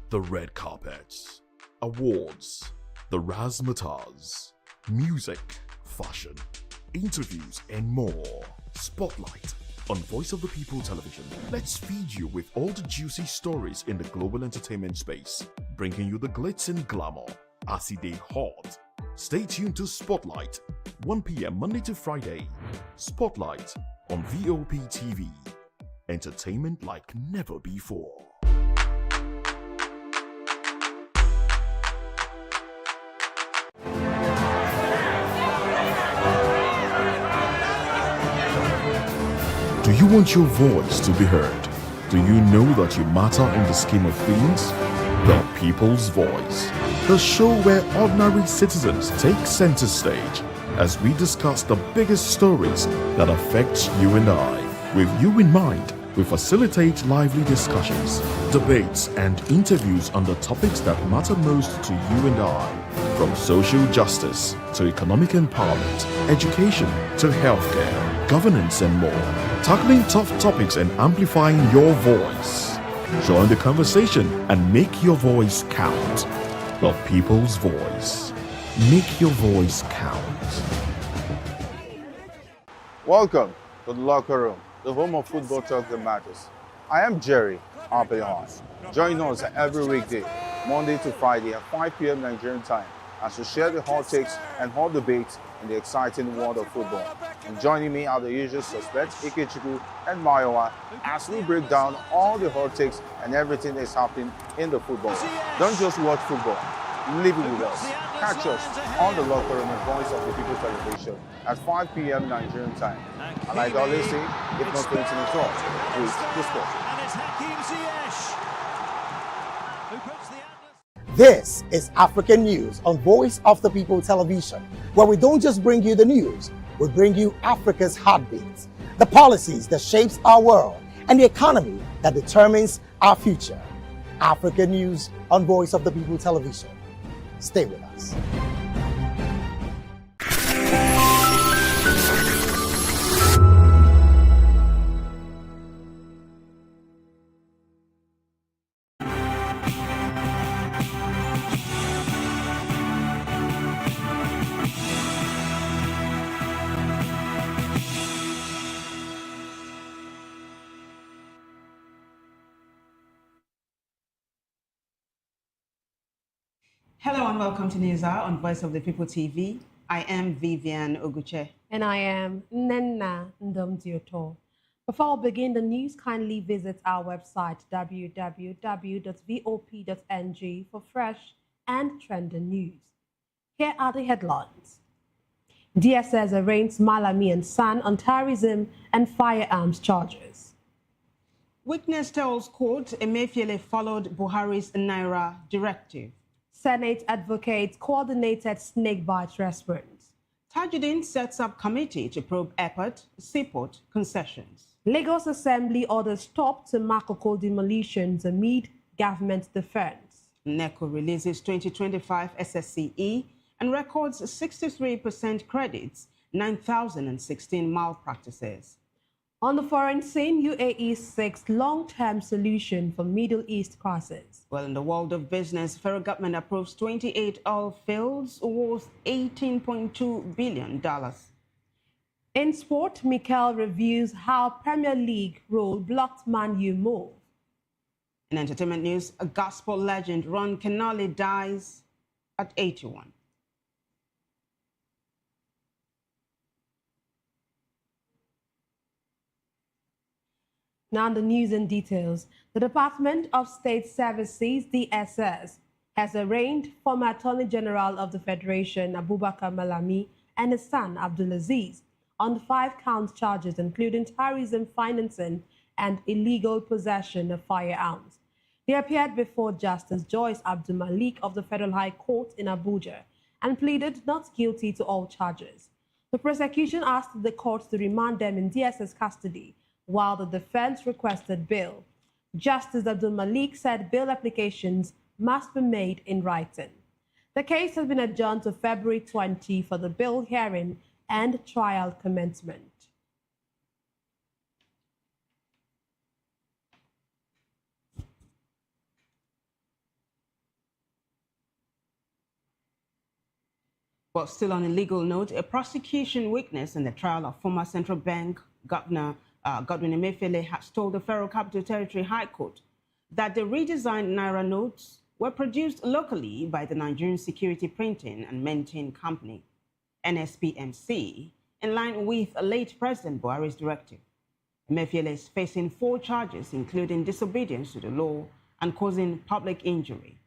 The red carpets, awards, the razzmatazz, music, fashion, interviews, and more. Spotlight on Voice of the People Television. Let's feed you with all the juicy stories in the global entertainment space, bringing you the glitz and glamour as they hot. Stay tuned to Spotlight, 1 p.m. Monday to Friday. Spotlight on VOP TV. Entertainment like never before. Do you want your voice to be heard? Do you know that you matter in the scheme of things? The People's Voice, the show where ordinary citizens take center stage as we discuss the biggest stories that affect you and I. With you in mind, we facilitate lively discussions, debates, and interviews on the topics that matter most to you and I, from social justice to economic empowerment, education to healthcare, governance, and more, tackling tough topics and amplifying your voice. Join the conversation and make your voice count. The People's Voice. Make your voice count. Welcome to the locker room, the home of football talk that matters. I am Jerry Arpillon. Join us every weekday, Monday to Friday at 5 p.m. Nigerian time, as we share the hot takes and hot debates in the exciting world of football. And joining me are the usual suspects, Ikechukwu and Mayowa, as we break down all the hot takes and everything that's happening in the football. Don't just watch football, live it with us. Catch us on the locker room and Voice of the People Television at 5 p.m. Nigerian time. And like I always say, if not going to the talk, please discuss. This is African News on Voice of the People Television, where we don't just bring you the news, we bring you Africa's heartbeats, the policies that shapes our world, and the economy that determines our future. African News on Voice of the People Television. Stay with us. Hello and welcome to News Hour on Voice of the People TV. I am Vivian Oguche. And I am Nenna Ndomdioto. Before we begin the news, kindly visit our website www.vop.ng for fresh and trending news. Here are the headlines. DSS arraigns Malami and San on terrorism and firearms charges. Witness tells court Emefiele followed Buhari's Naira directive. Senate advocates coordinated snakebite response. Tajudeen sets up committee to probe airport, seaport concessions. Lagos Assembly orders stop to Makoko demolitions amid government defense. NECO releases 2025 SSCE and records 63% credits, 9,016 malpractices. On the foreign scene, UAE seeks long-term solution for Middle East crisis. Well, in the world of business, federal government approves 28 oil fields worth $18.2 billion. In sport, Mikel reviews how Premier League role blocked Man U move. In entertainment news, a gospel legend, Ron Kenoly, dies at 81. Now the news and details. The Department of State Services, DSS, has arraigned former Attorney General of the Federation, Abubakar Malami, and his son, Abdulaziz, on 5-count charges, including terrorism financing and illegal possession of firearms. They appeared before Justice Joyce Abdul Malik of the Federal High Court in Abuja and pleaded not guilty to all charges. The prosecution asked the court to remand them in DSS custody, while the defense requested bail. Justice Abdul Malik said bail applications must be made in writing. The case has been adjourned to February 20 for the bail hearing and trial commencement. But still on a legal note, a prosecution witness in the trial of former Central Bank Governor Godwin Emefiele has told the Federal Capital Territory High Court that the redesigned Naira notes were produced locally by the Nigerian Security Printing and Minting Company, NSPMC, in line with late President Buhari's directive. Emefiele is facing 4 charges, including disobedience to the law and causing public injury.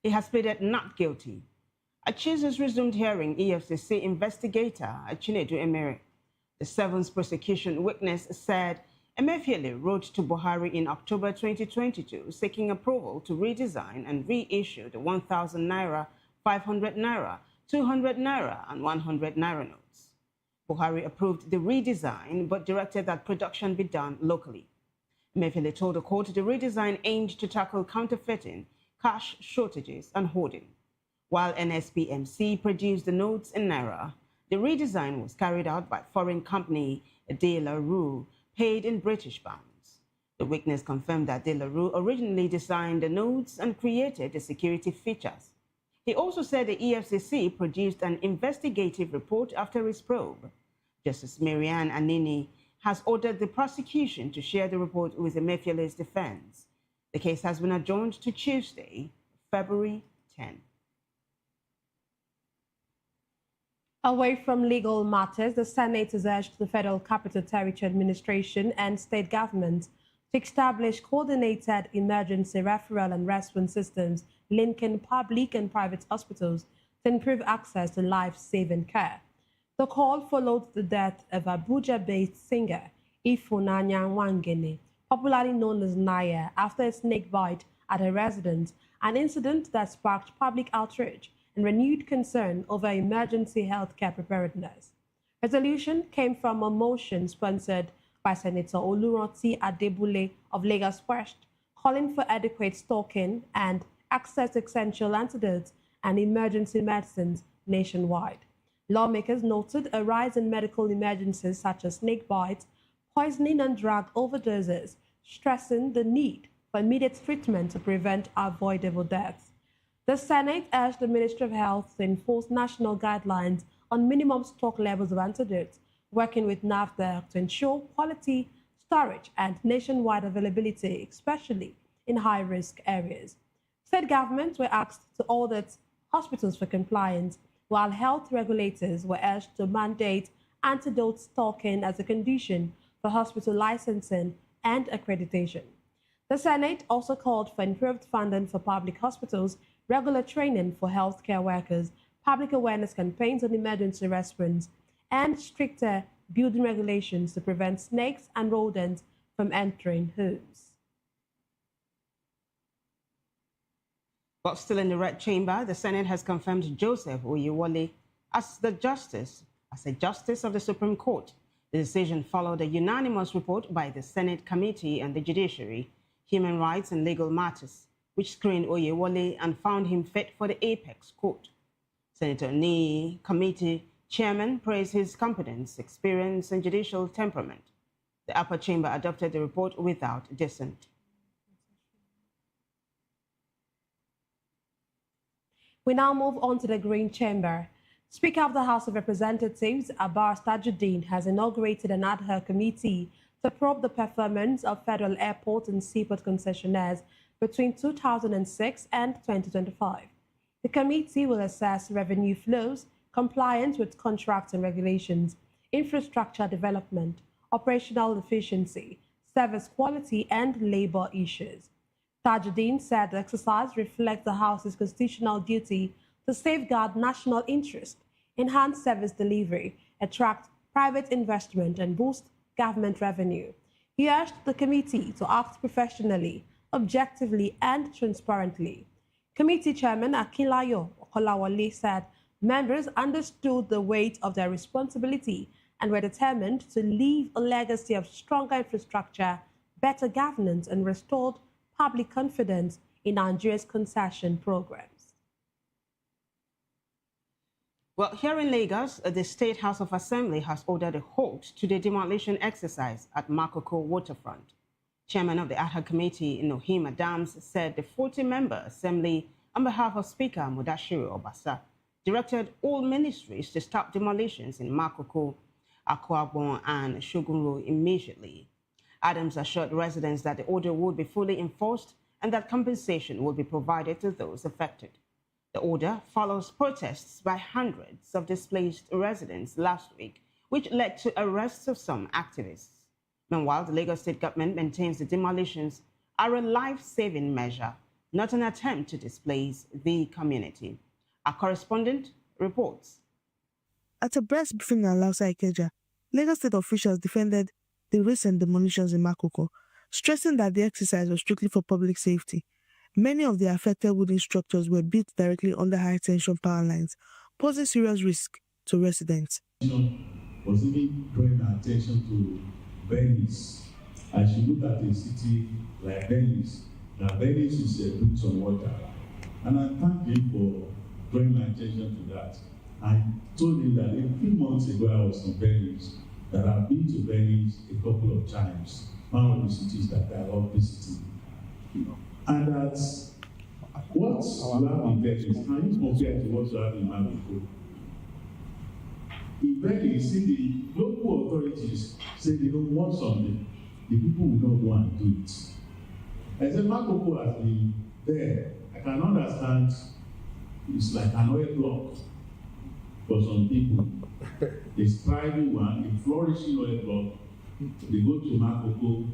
He has pleaded not guilty. At Tuesday's resumed hearing, EFCC investigator Chinedu Emere, the 7th prosecution witness, said Emefiele wrote to Buhari in October 2022 seeking approval to redesign and reissue the 1,000 naira, 500 naira, 200 naira, and 100 naira notes. Buhari approved the redesign but directed that production be done locally. Emefiele told the court the redesign aimed to tackle counterfeiting, cash shortages, and hoarding. While NSPMC produced the notes in naira, the redesign was carried out by foreign company De La Rue, paid in British pounds. The witness confirmed that De La Rue originally designed the notes and created the security features. He also said the EFCC produced an investigative report after its probe. Justice Marianne Anini has ordered the prosecution to share the report with Emefiele's defense. The case has been adjourned to Tuesday, February 10. Away from legal matters, the Senate has urged the Federal Capital Territory Administration and state governments to establish coordinated emergency referral and response systems linking public and private hospitals to improve access to life-saving care. The call followed the death of Abuja-based singer Ifunanya Nwangene, popularly known as Naya, after a snake bite at her residence, an incident that sparked public outrage and renewed concern over emergency healthcare preparedness. Resolution came from a motion sponsored by Senator Oluranti Adebule of Lagos West, calling for adequate stocking and access to essential antidotes and emergency medicines nationwide. Lawmakers noted a rise in medical emergencies such as snake bites, poisoning, and drug overdoses, stressing the need for immediate treatment to prevent avoidable deaths. The Senate urged the Ministry of Health to enforce national guidelines on minimum stock levels of antidotes, working with NAFDAC to ensure quality, storage, and nationwide availability, especially in high-risk areas. State governments were asked to audit hospitals for compliance, while health regulators were urged to mandate antidote stocking as a condition for hospital licensing and accreditation. The Senate also called for improved funding for public hospitals, regular training for healthcare workers, public awareness campaigns on emergency response, and stricter building regulations to prevent snakes and rodents from entering homes. But still in the Red Chamber, the Senate has confirmed Joseph Oyewole as a justice of the Supreme Court. The decision followed a unanimous report by the Senate Committee on the Judiciary, Human Rights and Legal Matters, which screened Oyewole and found him fit for the apex court. Senator Ni, committee chairman, praised his competence, experience, and judicial temperament. The upper chamber adopted the report without dissent. We now move on to the Green Chamber. Speaker of the House of Representatives, Abbas Tajuddin, has inaugurated an ad hoc committee to probe the performance of federal airport and seaport concessionaires between 2006 and 2025. The committee will assess revenue flows, compliance with contracts and regulations, infrastructure development, operational efficiency, service quality, and labor issues. Tajuddin said the exercise reflects the House's constitutional duty to safeguard national interest, enhance service delivery, attract private investment, and boost government revenue. He urged the committee to act professionally, objectively, and transparently. Committee Chairman Akinlayo Okolawole said members understood the weight of their responsibility and were determined to leave a legacy of stronger infrastructure, better governance, and restored public confidence in Nigeria's concession programs. Well, here in Lagos, the State House of Assembly has ordered a halt to the demolition exercise at Makoko waterfront. Chairman of the ad hoc committee, Nohim Adams, said the 40-member assembly, on behalf of Speaker Mudashiru Obasa, directed all ministries to stop demolitions in Makoko, Akwabon, and Shogunro immediately. Adams assured residents that the order would be fully enforced and that compensation will be provided to those affected. The order follows protests by hundreds of displaced residents last week, which led to arrests of some activists. Meanwhile, the Lagos State government maintains the demolitions are a life-saving measure, not an attempt to displace the community. Our correspondent reports. At a press briefing in Alausa Ikeja, Lagos State officials defended the recent demolitions in Makoko, stressing that the exercise was strictly for public safety. Many of the affected wooden structures were built directly under high-tension power lines, posing serious risk to residents. Was even drawing attention to Venice. As you look at a city like Venice, now Venice is built on water. And I thank him for drawing my attention to that. I told him that a few months ago I was in Venice, that I've been to Venice a couple of times, one of the cities that I love visiting. And that what you have in Venice, can you compare to what you have in Mexico? In Venice, the local authorities say they don't want something, the people will not go and do it. I said, Makoko has been there. I can understand it's like an oil block for some people. It's thriving one, a flourishing oil block. They go to Makoko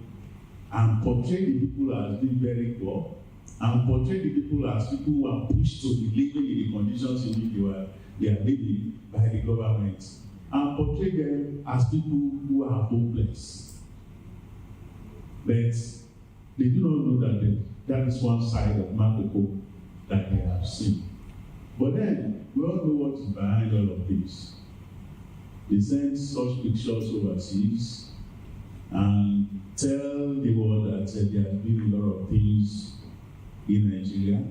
and portray the people as being very poor, and portray the people as people who are pushed to be living in the conditions in which they are living by the government, and portray them as people who are hopeless. But they do not know that that is one side of Makoko that they have seen. But then, we all know what is behind all of this. They send such pictures overseas and tell the world that there has been a lot of things in Nigeria.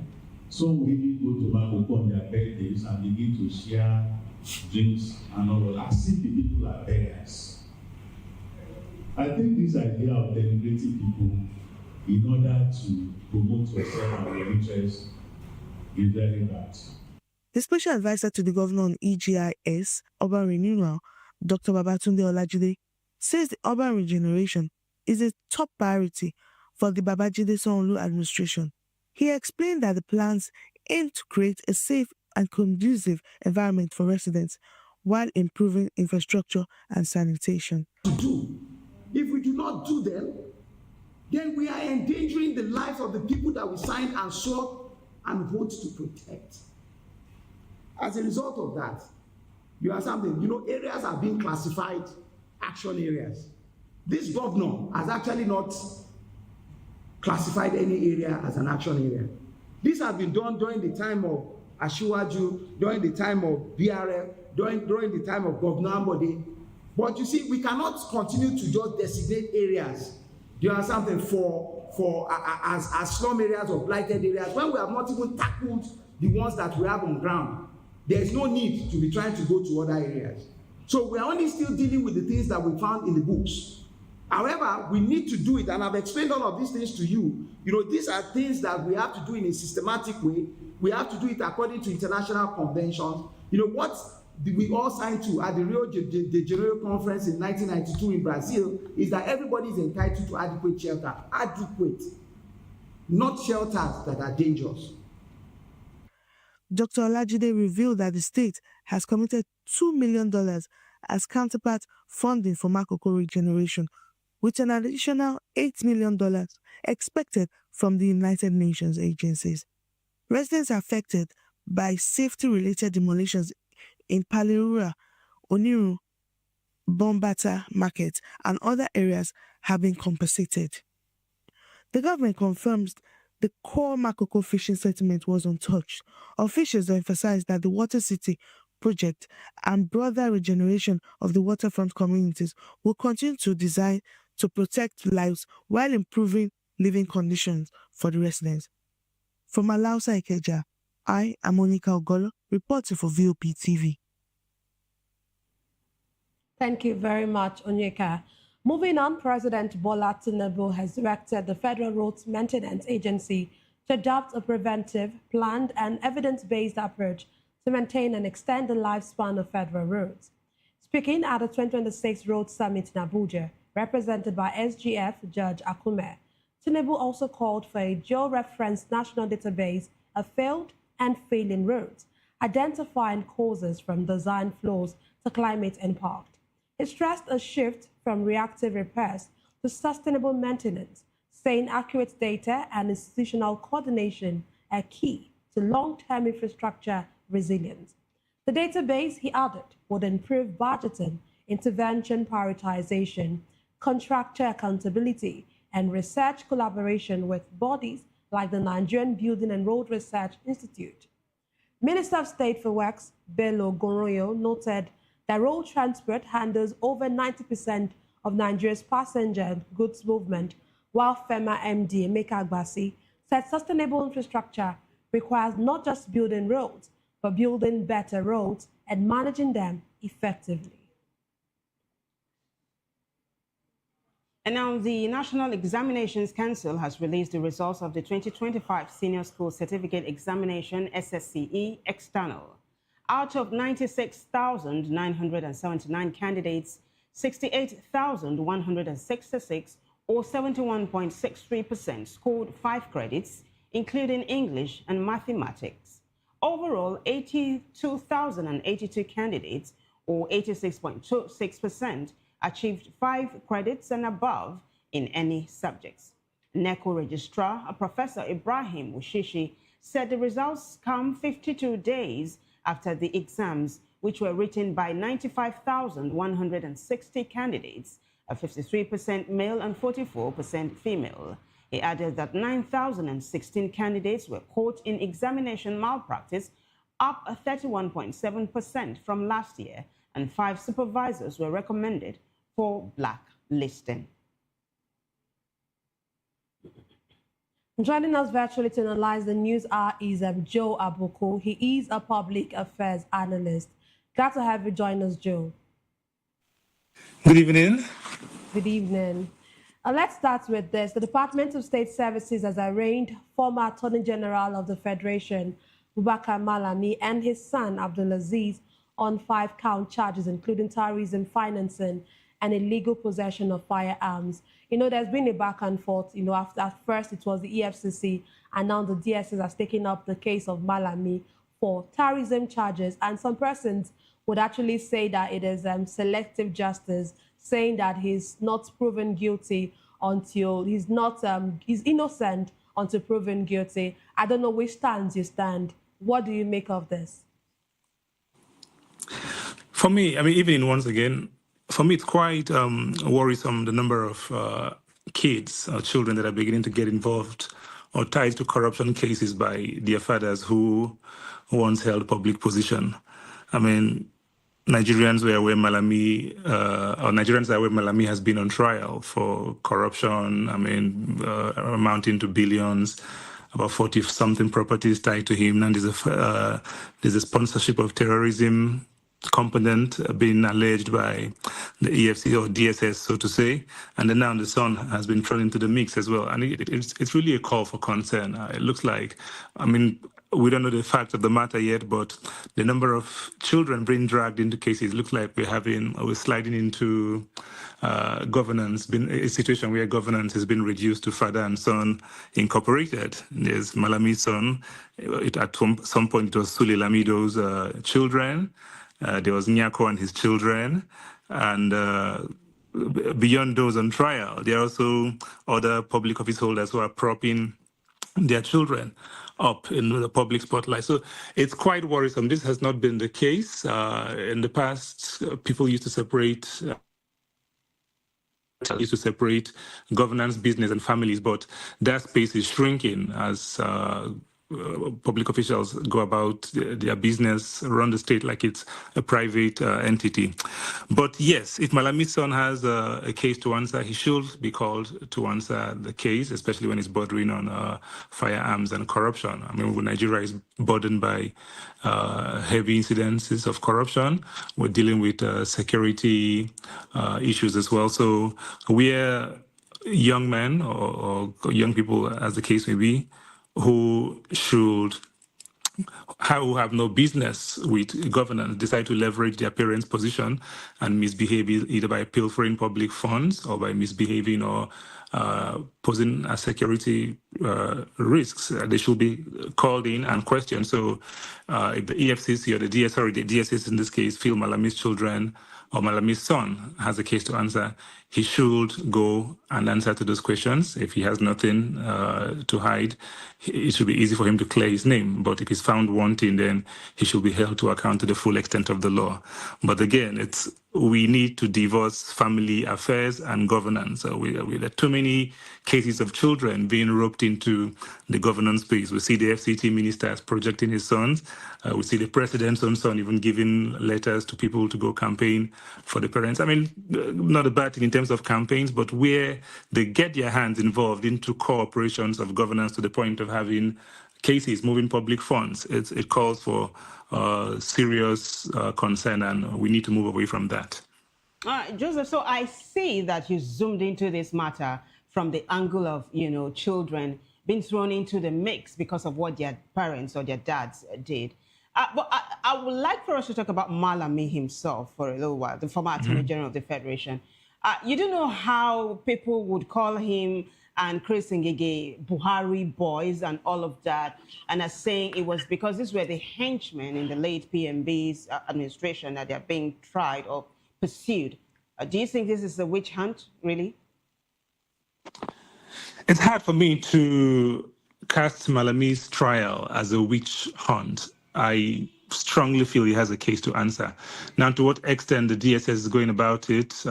Some will even go to Makoko on their birthdays and begin to share drinks and all of that. I see the people are beggars. I think this idea of denigrating people in order to promote yourself and your interests is very bad. The special advisor to the governor on EGIS, urban renewal, Dr. Babatunde Olajide, says the urban regeneration is a top priority for the Babajide Sanwo-Olu administration. He explained that the plans aim to create a safe and conducive environment for residents while improving infrastructure and sanitation. If we do not do them, then we are endangering the lives of the people that we signed and swore and vote to protect. As a result of that, you have something, areas are being classified action areas. This governor has actually not classified any area as an action area. This has been done during the time of Asiwaju, during the time of BRF, during the time of Governor Ambode. But you see, we cannot continue to just designate areas, you have something as slum areas or blighted areas when we have not even tackled the ones that we have on ground. There is no need to be trying to go to other areas. So we are only still dealing with the things that we found in the books. However, we need to do it, and I've explained all of these things to you. These are things that we have to do in a systematic way. We have to do it according to international conventions. What we all signed to at the Rio de Janeiro conference in 1992 in Brazil is that everybody is entitled to adequate shelter. Adequate, not shelters that are dangerous. Dr. Olajide revealed that the state has committed $2 million as counterpart funding for Makoko regeneration, with an additional $8 million expected from the United Nations agencies. Residents affected by safety-related demolitions in Palirura, Oniru, Bombata Market, and other areas have been compensated. The government confirms the core Makoko fishing settlement was untouched. Officials emphasized that the Water City project and broader regeneration of the waterfront communities will continue to design to protect lives while improving living conditions for the residents. From Alausa Ikeja, I am Monica Ogolo, reporting for VOP TV. Thank you very much, Onyeka. Moving on, President Bola Tinubu has directed the Federal Roads Maintenance Agency to adopt a preventive, planned, and evidence-based approach to maintain and extend the lifespan of federal roads. Speaking at the 2026 Road Summit in Abuja, represented by SGF Judge Akume, Tinubu also called for a geo-referenced national database of failed and failing roads, identifying causes from design flaws to climate impact. He stressed a shift from reactive repairs to sustainable maintenance, saying accurate data and institutional coordination are key to long-term infrastructure resilience. The database, he added, would improve budgeting, intervention prioritization, contractor accountability, and research collaboration with bodies like the Nigerian Building and Road Research Institute. Minister of State for Works, Bello Goroyo, noted that road transport handles over 90% of Nigeria's passenger and goods movement, while FEMA MD Emeka Agbasi said sustainable infrastructure requires not just building roads, but building better roads and managing them effectively. And now the National Examinations Council has released the results of the 2025 Senior School Certificate Examination SSCE External. Out of 96,979 candidates, 68,166 or 71.63% scored 5 credits, including English and mathematics. Overall, 82,082 candidates, or 86.26%, achieved 5 credits and above in any subjects. NECO Registrar, Professor Ibrahim Ushishi, said the results come 52 days after the exams, which were written by 95,160 candidates, 53% male and 44% female. He added that 9,016 candidates were caught in examination malpractice, up 31.7% from last year, and 5 supervisors were recommended for blacklisting. Joining us virtually to analyze the news is Joe Abuko. He is a public affairs analyst. Glad to have you join us, Joe. Good evening. Good evening. Let's start with this. The Department of State Services has arraigned former Attorney General of the Federation, Abubakar Malami, and his son, Abdulaziz, on 5-count charges, including terrorism financing and illegal possession of firearms. You know, there's been a back and forth. You know, after at first it was the EFCC, and now the DSS has taken up the case of Malami for terrorism charges. And some persons would actually say that it is selective justice, saying that he's not proven guilty until he's innocent until proven guilty. I don't know which stance you stand. What do you make of this? For me, I mean, even once again, for me, it's quite worrisome, the number of kids or children that are beginning to get involved or tied to corruption cases by their fathers who once held public position. I mean, Nigerians are where Malami has been on trial for corruption, I mean, amounting to billions, about 40-something properties tied to him. And there's a sponsorship of terrorism component being alleged by the EFC or DSS, so to say, and then now the son has been thrown into the mix as well. And it's really a call for concern. It looks like, I mean, we don't know the facts of the matter yet, but the number of children being dragged into cases looks like we're sliding into governance, a situation where governance has been reduced to father and son incorporated. There's Malami's son. At some point, it was Sule Lamido's children. There was Nyako and his children. And beyond those on trial, there are also other public office holders who are propping their children up in the public spotlight. So it's quite worrisome. This has not been the case. In the past, people used to separate governance, business, and families, but that space is shrinking as public officials go about their business, run the state like it's a private entity. But yes, if Malami's son has a case to answer, he should be called to answer the case, especially when it's bordering on firearms and corruption. I mean, Nigeria is burdened by heavy incidences of corruption. We're dealing with security issues as well. So we're young men or young people, as the case may be, who should who have no business with governance decide to leverage their parents' position and misbehave either by pilfering public funds or by misbehaving or posing as security risks. They should be called in and questioned. So if the EFCC or the DSS in this case feel Malami's children or Malami's son has a case to answer, he should go and answer to those questions. If he has nothing to hide, it should be easy for him to clear his name. But if he's found wanting, then he should be held to account to the full extent of the law. But again, we need to divorce family affairs and governance. So there are too many cases of children being roped into the governance space. We see the FCT ministers projecting his sons. We see the president's own son even giving letters to people to go campaign for the parents. I mean, not a bad thing in terms of campaigns, but where they get their hands involved into core operations of governance to the point of having cases moving public funds, it calls for serious concern, and we need to move away from that. Joseph, so I see that you zoomed into this matter from the angle of, children being thrown into the mix because of what their parents or their dads did. But I would like for us to talk about Malami himself for a little while, the former Attorney General of the Federation. You do know how people would call him and Chris Ngige Buhari boys and all of that, and are saying it was because these were the henchmen in the late PMB's administration that they're being tried or pursued. Do you think this is a witch hunt, really? It's hard for me to cast Malami's trial as a witch hunt. I strongly feel he has a case to answer. Now, to what extent the DSS is going about it,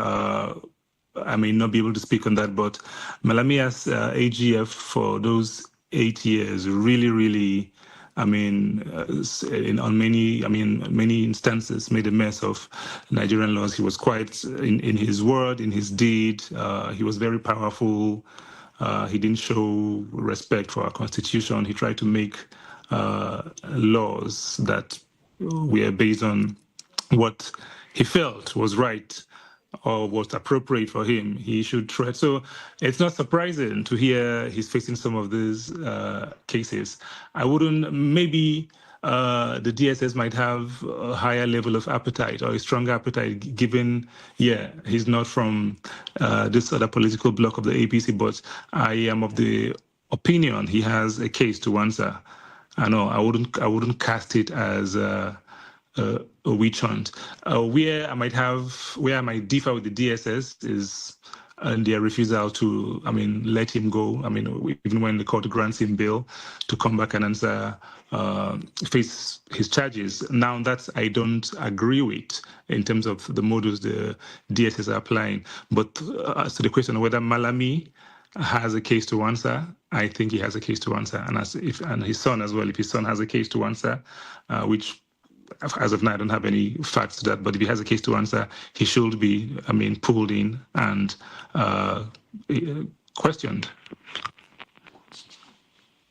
I may not be able to speak on that, but Malami as AGF for those 8 years really, on many instances made a mess of Nigerian laws. He was quite in his word, in his deed. He was very powerful. He didn't show respect for our constitution. He tried to make laws that were based on what he felt was right or was appropriate for him. He should try. So it's not surprising to hear he's facing some of these cases. I wouldn't, maybe the DSS might have a higher level of appetite or a stronger appetite given, he's not from this other political bloc of the APC, but I am of the opinion he has a case to answer. I know I wouldn't cast it as a witch hunt. Where I might differ with the DSS is their refusal to, let him go. Even when the court grants him bail to come back and answer, face his charges. Now that I don't agree with in terms of the modus the DSS are applying. But as to the question of whether Malami has a case to answer, I think he has a case to answer, and his son as well. If his son has a case to answer, which as of now I don't have any facts to that, but if he has a case to answer, he should be, pulled in and questioned.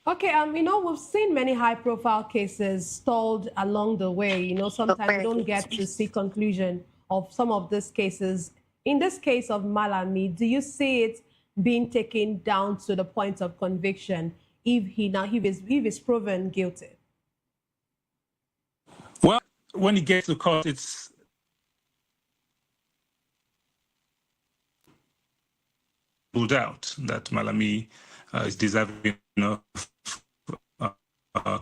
Okay, we've seen many high-profile cases stalled along the way. Sometimes we don't get to see conclusion of some of these cases. In this case of Malami, do you see it being taken down to the point of conviction if he is proven guilty? Well, when he gets to court, it's ruled out that Malami is deserving of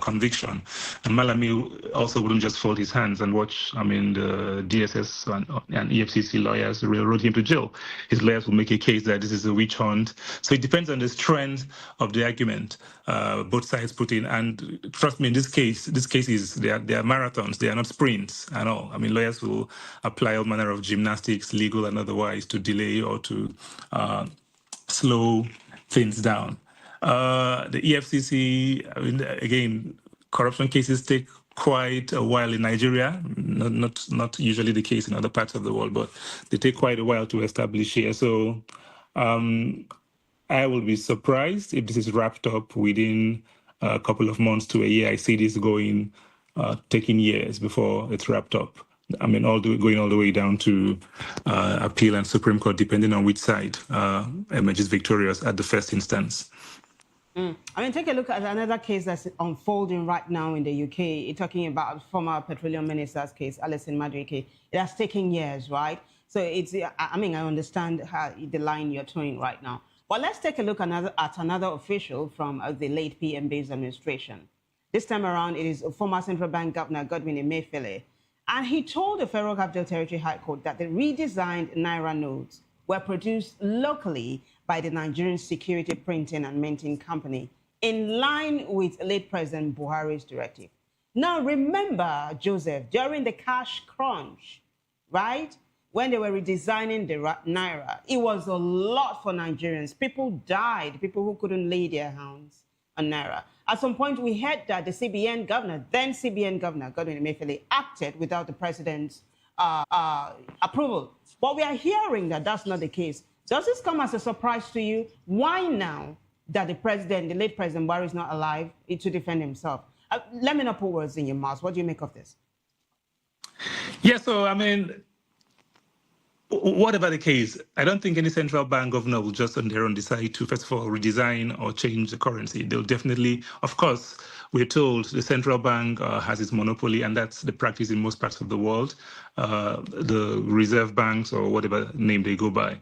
conviction. And Malami also wouldn't just fold his hands and watch, the DSS and EFCC lawyers railroad him to jail. His lawyers will make a case that this is a witch hunt. So it depends on the strength of the argument both sides put in. And trust me, in this case they are marathons, they are not sprints at all. Lawyers will apply all manner of gymnastics, legal and otherwise, to delay or to slow things down. The EFCC, again, corruption cases take quite a while in Nigeria, not usually the case in other parts of the world, but they take quite a while to establish here. So I will be surprised if this is wrapped up within a couple of months to a year. I see this taking years before it's wrapped up. Going all the way down to appeal and Supreme Court, depending on which side emerges victorious at the first instance. I mean, take a look at another case that's unfolding right now in the UK. You're talking about former petroleum minister's case, Alison Madueke. It has taken years, right? So it's, I mean, I understand how the line you're towing right now. But let's take a look at another official from the late PMB's administration. This time around, it is former Central Bank Governor Godwin Emefiele. And he told the Federal Capital Territory High Court that the redesigned Naira notes were produced locally by the Nigerian Security Printing and Minting Company in line with late President Buhari's directive. Now, remember, Joseph, during the cash crunch, right, when they were redesigning the Naira, it was a lot for Nigerians. People died, people who couldn't lay their hands on Naira. At some point, we heard that the CBN governor, then CBN governor, Godwin Emefiele, acted without the president's approval. But we are hearing that that's not the case. Does this come as a surprise to you? Why now that the president, the late President Buhari, is not alive to defend himself? Let me not put words in your mouth. What do you make of this? Yeah, so, I mean, whatever the case, I don't think any central bank governor will just on their own decide to, first of all, redesign or change the currency. They'll definitely, of course, we're told the central bank has its monopoly, and that's the practice in most parts of the world. The reserve banks, or whatever name they go by,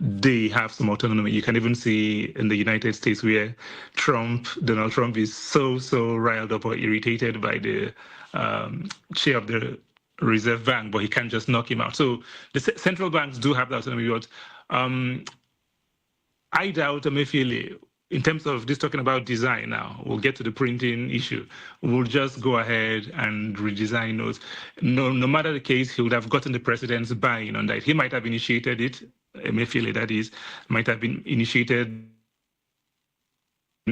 they have some autonomy. You can even see in the United States where Donald Trump is so riled up or irritated by the chair of the Reserve Bank, but he can't just knock him out. So the central banks do have that autonomy. But I doubt Emefiele, in terms of this talking about design now, we'll get to the printing issue. We'll just go ahead and redesign notes. No matter the case, he would have gotten the president's buy-in on that. He might have initiated it, Emefiele that is, might have been initiated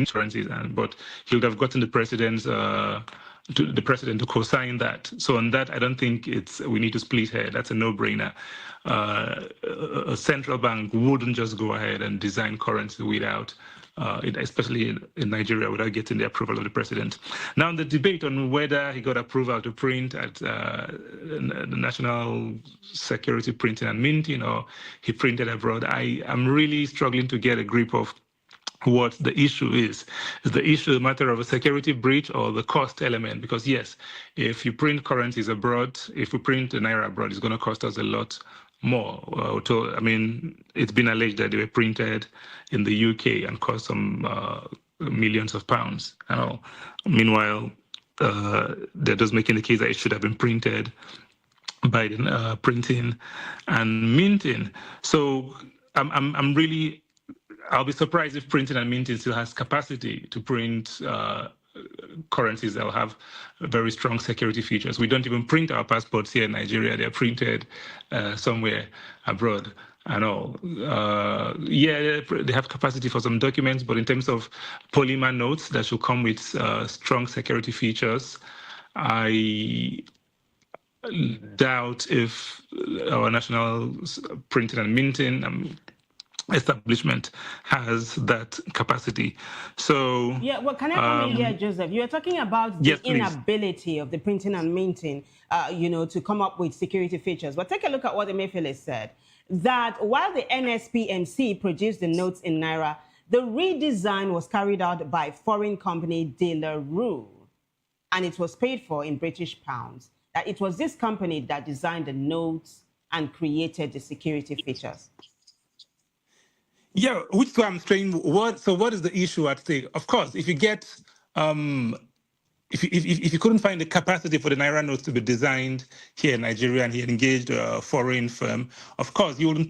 currencies, but he would have gotten the president's the president to co-sign that. So on that, I don't think we need to split hair. That's a no-brainer. A central bank wouldn't just go ahead and design currency without, especially in Nigeria, without getting the approval of the president. Now, the debate on whether he got approval to print at the National Security Printing and Minting, or he printed abroad, I am really struggling to get a grip of what the issue is. Is the issue a matter of a security breach or the cost element? Because yes, if you print currencies abroad, if we print the Naira abroad, it's going to cost us a lot more. I mean, it's been alleged that they were printed in the UK and cost some millions of pounds. Meanwhile, they're just making the case that it should have been printed by the printing and minting. So I'll be surprised if printing and minting still has capacity to print currencies that will have very strong security features. We don't even print our passports here in Nigeria. They're printed somewhere abroad and all. Yeah, they have capacity for some documents, but in terms of polymer notes that should come with strong security features, I doubt if our national printing and minting establishment has that capacity. So yeah, well, can I come in here, Joseph? You're talking about the inability of the printing and minting, to come up with security features. But take a look at what Emefiele said, that while the NSPMC produced the notes in Naira, the redesign was carried out by foreign company De La Rue, and it was paid for in British pounds. That it was this company that designed the notes and created the security features. Yeah, which is why I'm saying, what is the issue at stake? Of course, if you get, if you couldn't find the capacity for the Naira notes to be designed here in Nigeria and he engaged a foreign firm, of course, you'll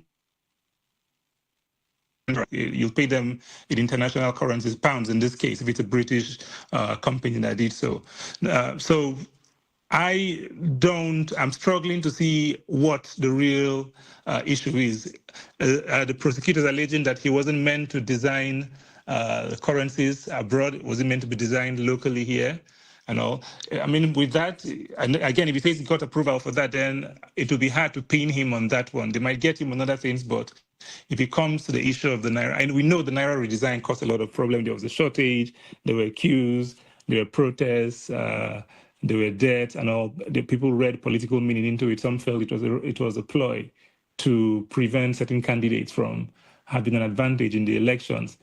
pay them in international currencies, pounds in this case, if it's a British company that did so. I'm struggling to see what the real issue is. The prosecutors alleging that he wasn't meant to design currencies abroad, it wasn't meant to be designed locally here and all. I mean, with that, and again, if he says he got approval for that, then it will be hard to pin him on that one. They might get him on other things, but if it comes to the issue of the Naira, and we know the Naira redesign caused a lot of problems. There was a shortage, there were queues, there were protests, there were deaths and all. The people read political meaning into it. Some felt it was a ploy to prevent certain candidates from having an advantage in the elections.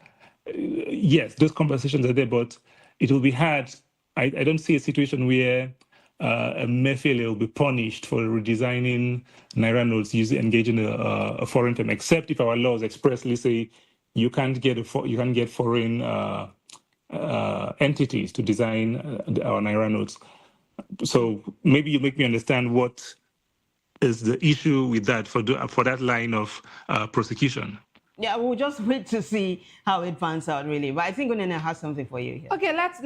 yes, those conversations are there, but it will be hard. I don't see a situation where Emefiele will be punished for redesigning Naira notes engaging a foreign firm, except if our laws expressly say you can't get foreign entities to design our Naira notes. So maybe you make me understand what is the issue with that for that line of prosecution. Yeah, we'll just wait to see how it pans out, really. But I think Unene has something for you here. Okay, let's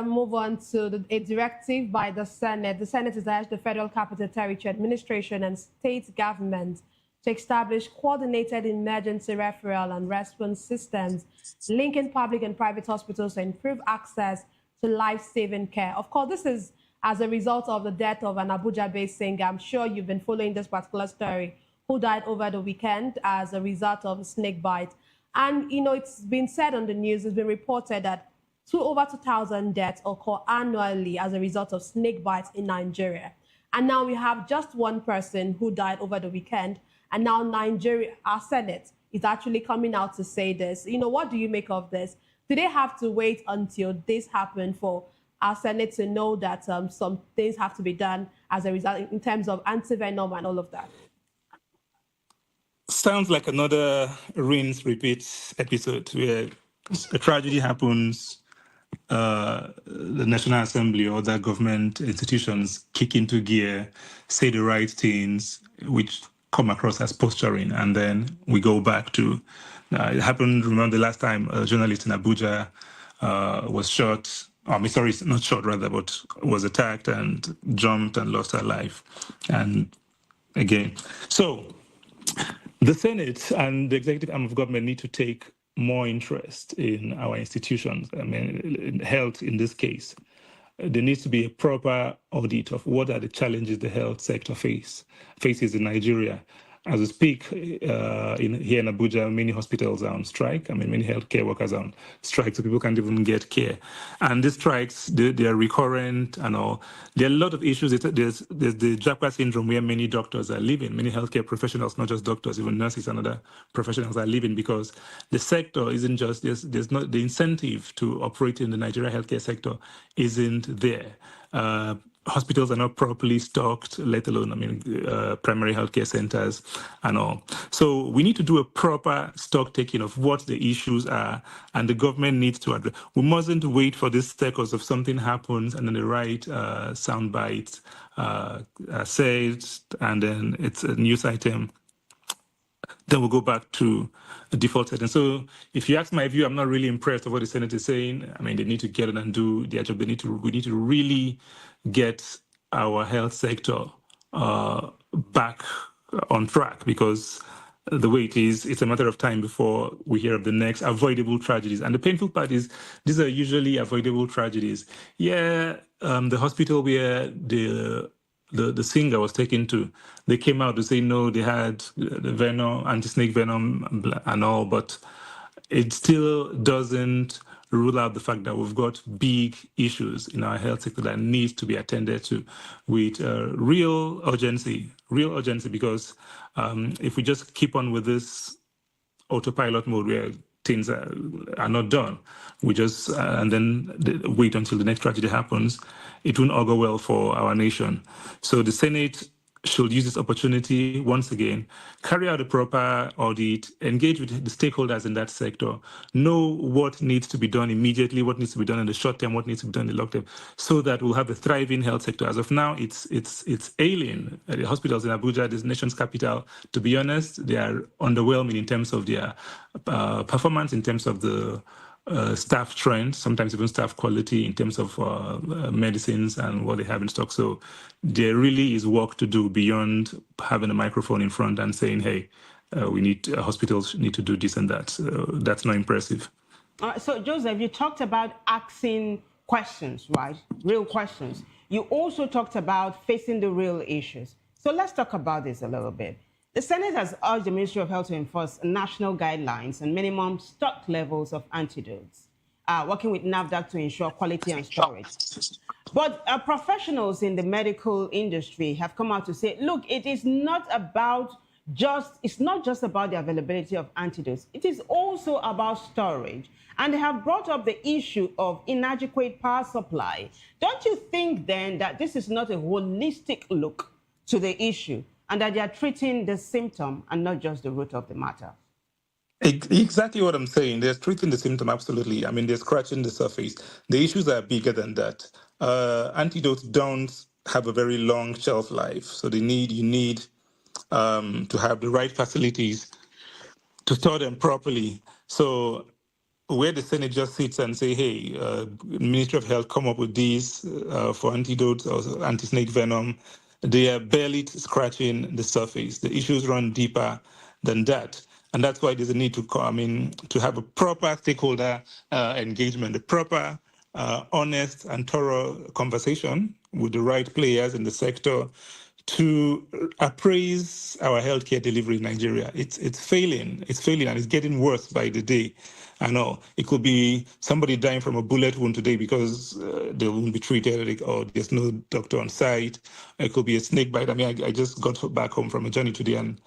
move on to a directive by the Senate. The Senate has urged the Federal Capital Territory Administration and state governments to establish coordinated emergency referral and response systems, linking public and private hospitals to improve access to life-saving care. Of course, this is as a result of the death of an Abuja-based singer. I'm sure you've been following this particular story, who died over the weekend as a result of a snake bite. And, you know, it's been said on the news, it's been reported that over 2,000 deaths occur annually as a result of snake bites in Nigeria. And now we have just one person who died over the weekend. And now Nigeria, our Senate, is actually coming out to say this. You know, what do you make of this? Do they have to wait until this happened for our Senate to know that some things have to be done as a result in terms of anti-venom and all of that? Sounds like another rinse repeat episode where a tragedy happens, the National Assembly or other government institutions kick into gear, say the right things, which come across as posturing, and then we go back to it happened. Remember the last time a journalist in Abuja was shot. Sorry, not shot rather, but was attacked and jumped and lost her life. And again, so the Senate and the executive arm of government need to take more interest in our institutions. I mean, in health in this case. There needs to be a proper audit of what are the challenges the health sector faces in Nigeria. As we speak, here in Abuja, many hospitals are on strike. I mean, many healthcare workers are on strike, so people can't even get care. And these strikes, they are recurrent and all. There are a lot of issues. There's the Japa syndrome where many doctors are leaving, many healthcare professionals, not just doctors, even nurses and other professionals are leaving because the sector isn't just, there's not the incentive to operate in the Nigeria healthcare sector isn't there. Hospitals are not properly stocked, let alone, primary healthcare centers and all. So we need to do a proper stock taking of what the issues are, and the government needs to address. We mustn't wait for this circus of something happens and then the right sound bites said, and then it's a news item. Then we'll go back to the default setting. So if you ask my view, I'm not really impressed with what the Senate is saying. I mean, they need to get it and do their job. We need to really get our health sector back on track, because the way it is, it's a matter of time before we hear of the next avoidable tragedies. And the painful part is these are usually avoidable tragedies. Yeah, the hospital where the singer was taken to, they came out to say no, they had the venom, anti-snake venom and all, but it still doesn't rule out the fact that we've got big issues in our health sector that needs to be attended to with real urgency, because if we just keep on with this autopilot mode where things are not done, we just and then wait until the next tragedy happens, it won't augur well for our nation. So the Senate should use this opportunity once again, carry out a proper audit, engage with the stakeholders in that sector, know what needs to be done immediately, what needs to be done in the short term, what needs to be done in the long term, so that we'll have a thriving health sector. As of now, it's ailing. The hospitals in Abuja, this nation's capital, to be honest, they are underwhelming in terms of their performance, in terms of the staff trends, sometimes even staff quality in terms of medicines and what they have in stock. So there really is work to do beyond having a microphone in front and saying, hey, hospitals need to do this and that. That's not impressive. So Joseph, you talked about asking questions, right? Real questions. You also talked about facing the real issues. So let's talk about this a little bit. The Senate has urged the Ministry of Health to enforce national guidelines and minimum stock levels of antidotes, working with NAFDAC to ensure quality and storage. But professionals in the medical industry have come out to say, look, it's not just about the availability of antidotes. It is also about storage. And they have brought up the issue of inadequate power supply. Don't you think then that this is not a holistic look to the issue and that they are treating the symptom and not just the root of the matter? Exactly what I'm saying. They're treating the symptom, absolutely. I mean, they're scratching the surface. The issues are bigger than that. Antidotes don't have a very long shelf life, so you need to have the right facilities to store them properly. So where the Senate just sits and say, hey, Ministry of Health, come up with these for antidotes or anti-snake venom, they are barely scratching the surface. The issues run deeper than that. And that's why there's a need to have a proper stakeholder engagement, a proper, honest and thorough conversation with the right players in the sector to appraise our healthcare delivery in Nigeria. It's failing. It's failing, and it's getting worse by the day. I know it could be somebody dying from a bullet wound today because they won't be treated, or there's no doctor on site. It could be a snake bite. I mean, I just got back home from a journey today, and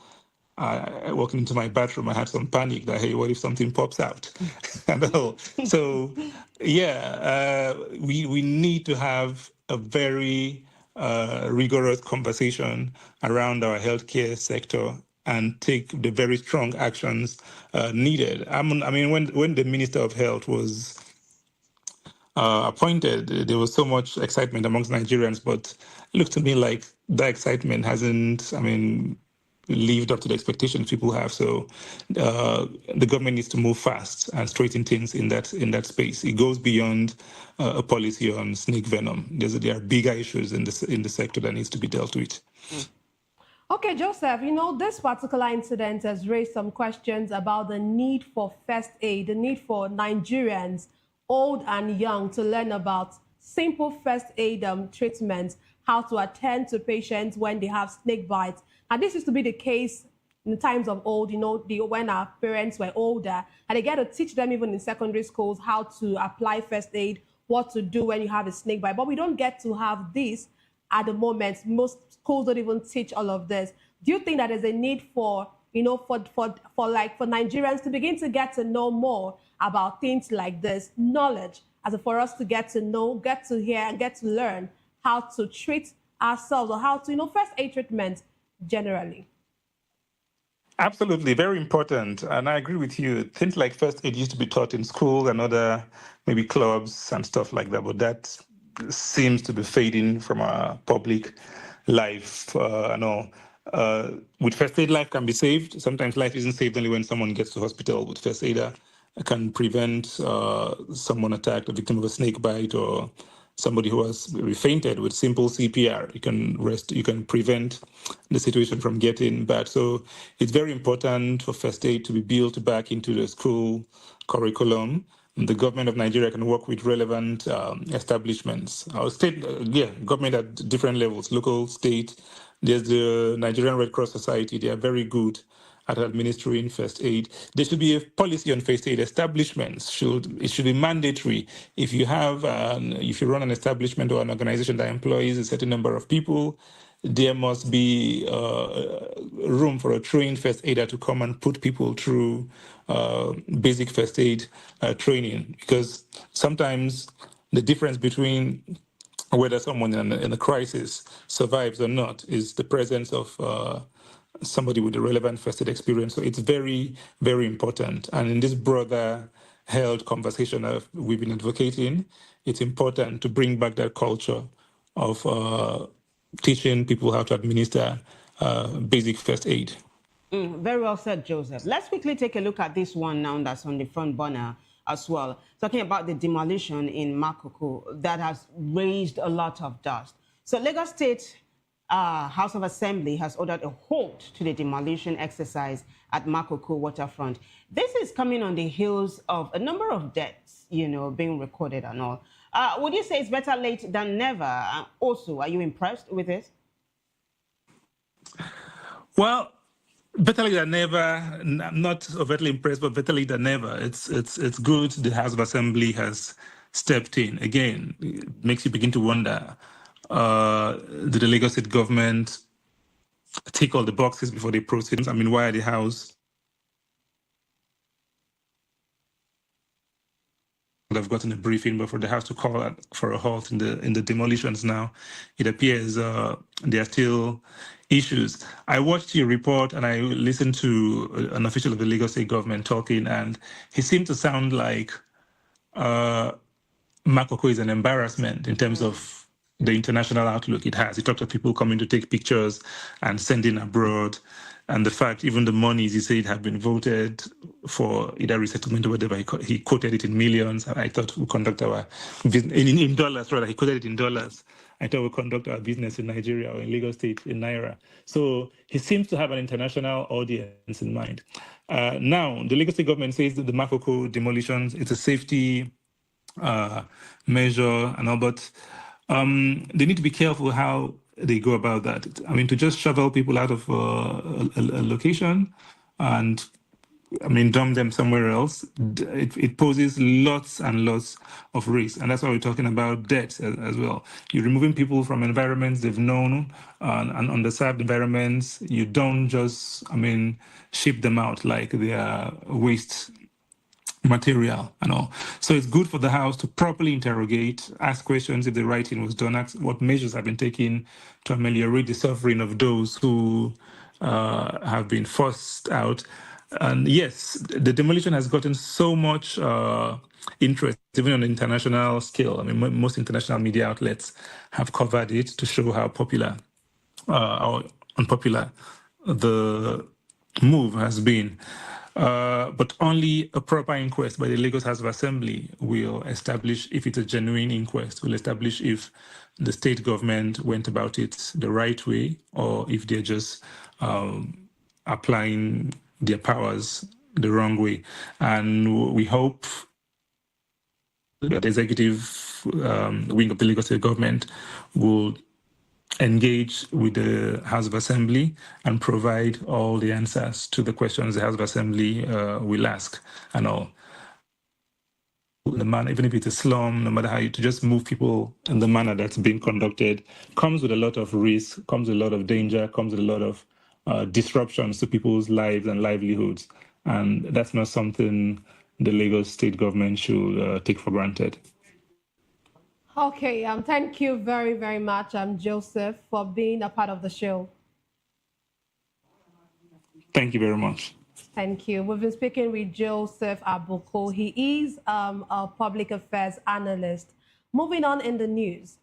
I walked into my bathroom. I had some panic that, hey, what if something pops out? And all. So, yeah, we need to have a very rigorous conversation around our healthcare sector and take the very strong actions needed. I mean, when the Minister of Health was appointed, there was so much excitement amongst Nigerians, but it looked to me like that excitement hasn't, lived up to the expectations people have. So the government needs to move fast and straighten things in that space. It goes beyond a policy on snake venom. There are bigger issues in the sector that needs to be dealt with. Okay, Joseph, this particular incident has raised some questions about the need for first aid, the need for Nigerians, old and young, to learn about simple first aid treatments, how to attend to patients when they have snake bites. And this used to be the case in the times of old, when our parents were older, and they get to teach them even in secondary schools how to apply first aid, what to do when you have a snake bite. But we don't get to have this at the moment. Most schools don't even teach all of this. Do you think that there's a need for Nigerians to begin to get to know more about things like this, knowledge, for us to get to know, get to hear, and get to learn how to treat ourselves, or how to, first aid treatment generally? Absolutely, very important. And I agree with you. Things like first aid used to be taught in school and other maybe clubs and stuff like that, but that seems to be fading from our public life. With first aid, life can be saved. Sometimes life isn't saved only when someone gets to hospital. With first aider, can prevent someone attacked, a victim of a snake bite, or somebody who has fainted. With simple CPR, you can prevent the situation from getting bad. So it's very important for first aid to be built back into the school curriculum. And the government of Nigeria can work with relevant establishments. Our state, government at different levels, local, state. There's the Nigerian Red Cross Society. They are very good at administering first aid. There should be a policy on first aid. Establishments it should be mandatory. If you run an establishment or an organization that employs a certain number of people, there must be room for a trained first aider to come and put people through basic first aid training, because sometimes the difference between whether someone in a crisis survives or not is the presence of somebody with a relevant first aid experience. So it's very, very important. And in this broader health conversation that we've been advocating, it's important to bring back that culture of teaching people how to administer basic first aid. Very well said, Joseph. Let's quickly take a look at this one now that's on the front burner as well. Talking about the demolition in Makoko that has raised a lot of dust. So Lagos State House of Assembly has ordered a halt to the demolition exercise at Makoko waterfront. This is coming on the heels of a number of deaths, being recorded and all. Would you say it's better late than never? Also, are you impressed with it? Well, better late than never. I'm not overtly impressed, but better late than never. It's good. The House of Assembly has stepped in. Again, it makes you begin to wonder, did the Lagos State government tick all the boxes before they proceed? I mean, why are the House have gotten a briefing, but for the House to call for a halt in the demolitions now, it appears there are still issues. I watched your report and I listened to an official of the Lagos State government talking, and he seemed to sound like Makoko is an embarrassment in terms of the international outlook it has. He talked of people coming to take pictures and sending abroad, and the fact even the monies he said have been voted for either resettlement or whatever. He quoted it in millions. I thought we conduct our business in dollars, rather. He quoted it in dollars. I thought we conduct our business in Nigeria or in Lagos State in Naira. So he seems to have an international audience in mind. Now, the Lagos State government says that the Makoko demolitions, it's a safety measure and all, but they need to be careful how they go about that. I mean, to just shovel people out of a location and dump them somewhere else, it poses lots and lots of risk. And that's why we're talking about debt as well. You're removing people from environments they've known and underserved environments. You don't just, ship them out like they are waste material and all. So it's good for the House to properly interrogate, ask questions if the writing was done, ask what measures have been taken to ameliorate the suffering of those who have been forced out. And yes, the demolition has gotten so much interest, even on an international scale. Most international media outlets have covered it to show how popular or unpopular the move has been. But only a proper inquest by the Lagos House of Assembly will establish if it's a genuine inquest, will establish if the state government went about it the right way or if they're just applying their powers the wrong way. And we hope the executive wing of the Lagos State government will engage with the House of Assembly and provide all the answers to the questions the House of Assembly will ask and all. The man, even if it's a slum, no matter how to just move people in the manner that's being conducted, comes with a lot of risk, comes with a lot of danger, comes with a lot of disruptions to people's lives and livelihoods. And that's not something the Lagos state government should take for granted. Okay, thank you very, very much, Joseph, for being a part of the show. Thank you very much. Thank you. We've been speaking with Joseph Abuko. He is a public affairs analyst. Moving on in the news.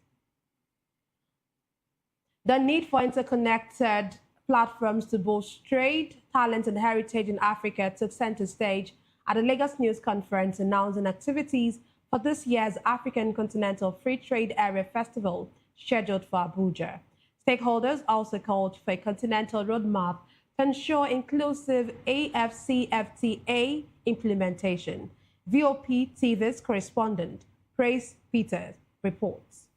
The need for interconnected platforms to boost trade, talent, and heritage in Africa took center stage at the Lagos News Conference, announcing activities for this year's African Continental Free Trade Area Festival, scheduled for Abuja. Stakeholders also called for a continental roadmap to ensure inclusive AFCFTA implementation. VOP TV's correspondent, Praise Peters, reports.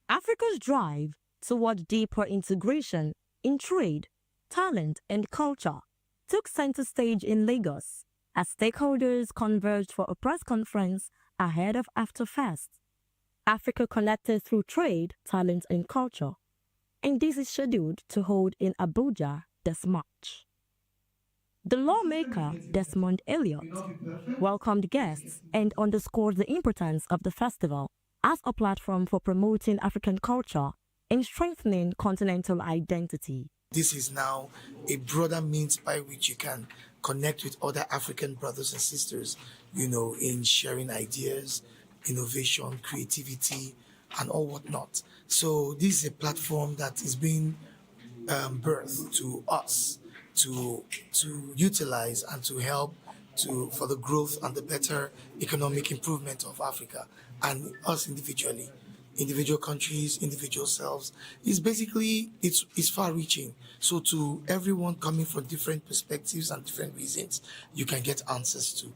Africa's drive toward deeper integration in trade, talent, and culture took center stage in Lagos as stakeholders converged for a press conference ahead of AfterFest. Africa Connected Through Trade, Talent, and Culture. And this is scheduled to hold in Abuja this March. The lawmaker, Desmond Elliott, welcomed guests and underscored the importance of the festival as a platform for promoting African culture and strengthening continental identity. This is now a broader means by which you can connect with other African brothers and sisters, in sharing ideas, innovation, creativity, and all whatnot. So this is a platform that is being birthed to us to utilize and to help for the growth and the better economic improvement of Africa and us individually. Individual countries, individual selves. It's far-reaching. So to everyone coming from different perspectives and different reasons, you can get answers to.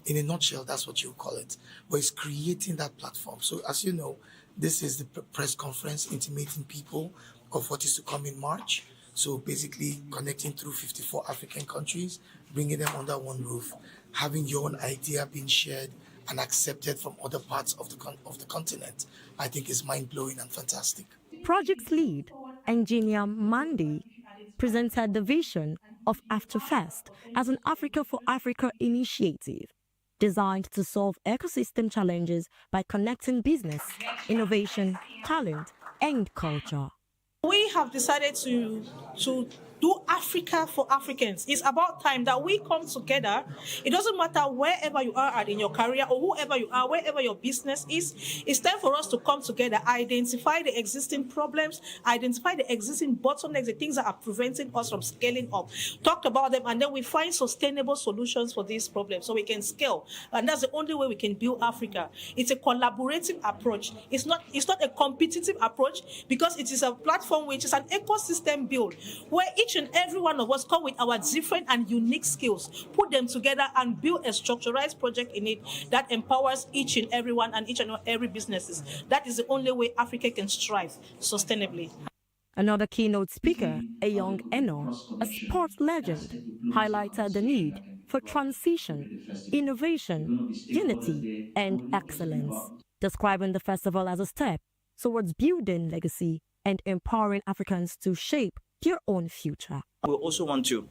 In a nutshell, that's what you call it. But it's creating that platform. So as you know, this is the press conference intimating people of what is to come in March. So basically connecting through 54 African countries, bringing them under one roof, having your own idea being shared and accepted from other parts of the continent, I think is mind-blowing and fantastic. Project's lead, engineer Mandy, presented the vision of AfterFest as an Africa for Africa initiative. designed to solve ecosystem challenges by connecting business, innovation, talent, and culture. We have decided to do Africa for Africans. It's about time that we come together. It doesn't matter wherever you are in your career or whoever you are, wherever your business is. It's time for us to come together, identify the existing problems, identify the existing bottlenecks, the things that are preventing us from scaling up, talk about them, and then we find sustainable solutions for these problems so we can scale. And that's the only way we can build Africa. It's a collaborative approach. It's not a competitive approach, because it is a platform which is an ecosystem build where each and every one of us come with our different and unique skills, put them together and build a structurized project in it that empowers each and every one and each and every businesses. That is the only way Africa can strive sustainably. Another keynote speaker, a young Eno, a sports legend, highlighted the need for transition, innovation, unity, and excellence, describing the festival as a step towards building legacy and empowering Africans to shape their own future. We also want to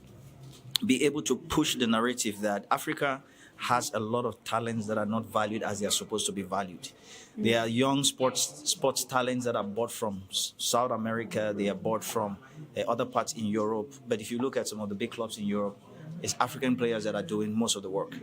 be able to push the narrative that Africa has a lot of talents that are not valued as they are supposed to be valued. There are young sports talents that are bought from South America, they are bought from other parts in Europe. But if you look at some of the big clubs in Europe, it's African players that are doing most of the work.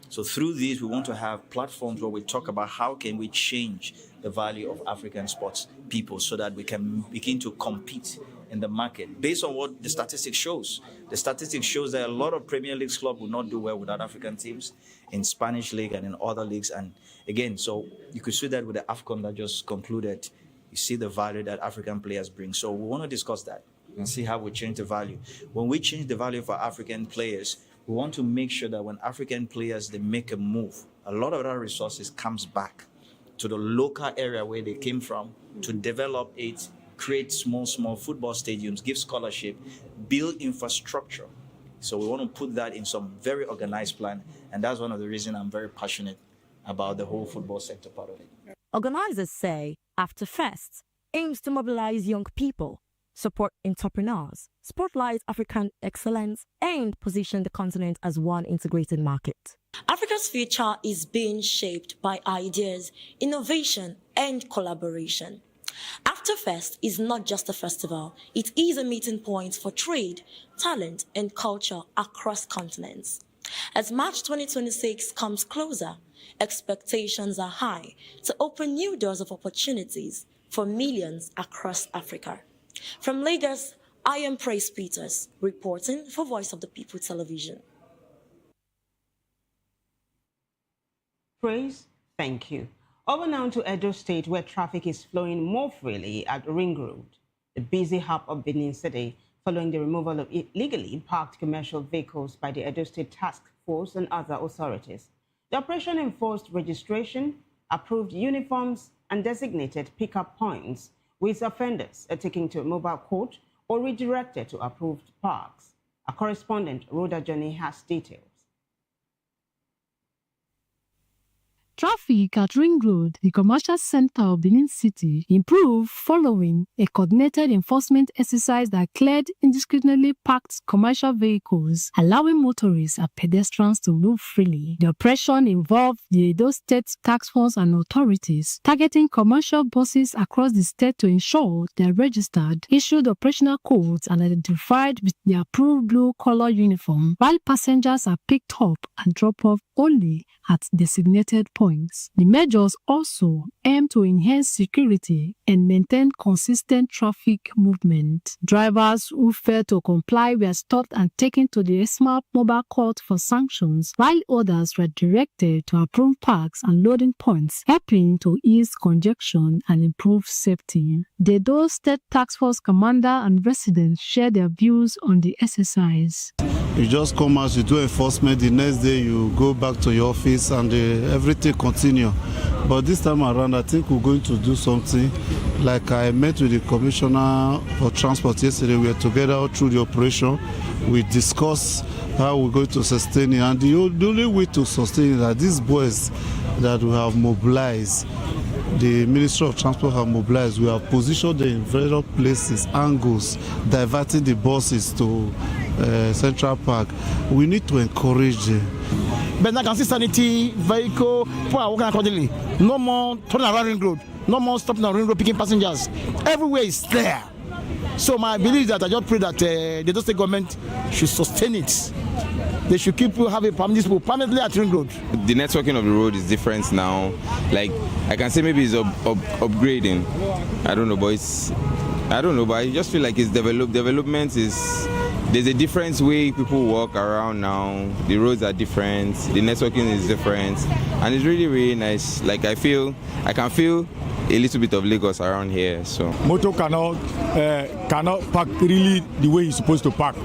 So through these, we want to have platforms where we talk about how can we change the value of African sports people so that we can begin to compete in the market based on what the statistics shows. The statistics shows that a lot of Premier League clubs will not do well without African teams in Spanish league and in other leagues. And again, so you could see that with the AFCON that just concluded. You see the value that African players bring. So we want to discuss that and see how we change the value. When we change the value for African players, we want to make sure that when African players, they make a move, a lot of that resources comes back to the local area where they came from to develop it, create small football stadiums, give scholarship, build infrastructure. So we want to put that in some very organized plan. And that's one of the reasons I'm very passionate about the whole football sector part of it. Organizers say AfterFest aims to mobilize young people, support entrepreneurs, spotlight African excellence, and position the continent as one integrated market. Africa's future is being shaped by ideas, innovation, and collaboration. AfterFest is not just a festival, it is a meeting point for trade, talent, and culture across continents. As March 2026 comes closer, expectations are high to open new doors of opportunities for millions across Africa. From Lagos, I am Praise Peters, reporting for Voice of the People Television. Praise, thank you. Over now to Edo State, where traffic is flowing more freely at Ring Road, the busy hub of Benin City, following the removal of illegally parked commercial vehicles by the Edo State Task Force and other authorities. The operation enforced registration, approved uniforms, and designated pickup points, with offenders are taken to a mobile court or redirected to approved parks. Our correspondent, Rhoda Johnny, has details. Traffic at Ring Road, the commercial center of Benin City, improved following a coordinated enforcement exercise that cleared indiscriminately parked commercial vehicles, allowing motorists and pedestrians to move freely. The operation involved the Edo State Task Force and authorities, targeting commercial buses across the state to ensure they are registered, issued operational codes, and identified with the approved blue-collar uniform, while passengers are picked up and dropped off only at designated points. The measures also aim to enhance security and maintain consistent traffic movement. Drivers who failed to comply were stopped and taken to the ESMAP mobile court for sanctions, while others were directed to approved parks and loading points, helping to ease congestion and improve safety. The Edo State Task Force commander and residents shared their views on the exercise. You just come out, you do enforcement, the next day you go back to your office and everything continue. But this time around, I think we're going to do something. Like I met with the Commissioner for Transport yesterday, we were together all through the operation. We discussed how we're going to sustain it. And the only way to sustain it is that these boys that we have mobilized, the Ministry of Transport have mobilized, we have positioned them in various places, angles, diverting the buses to Central Park. We need to encourage them. But now I can see sanity, vehicle, people are working accordingly. No more turning around ring road, no more stopping on ring road picking passengers. Everywhere is there. So my belief is that I just pray that the Edo State government should sustain it. They should keep having people permanently at ring road. The networking of the road is different now. Like I can say maybe it's upgrading. I don't know, but I just feel like it's developed. Development is, there's a different way people walk around now. The roads are different. The networking is different, and it's really, really nice. Like I can feel a little bit of Lagos around here. So motor cannot park really the way it's supposed to park.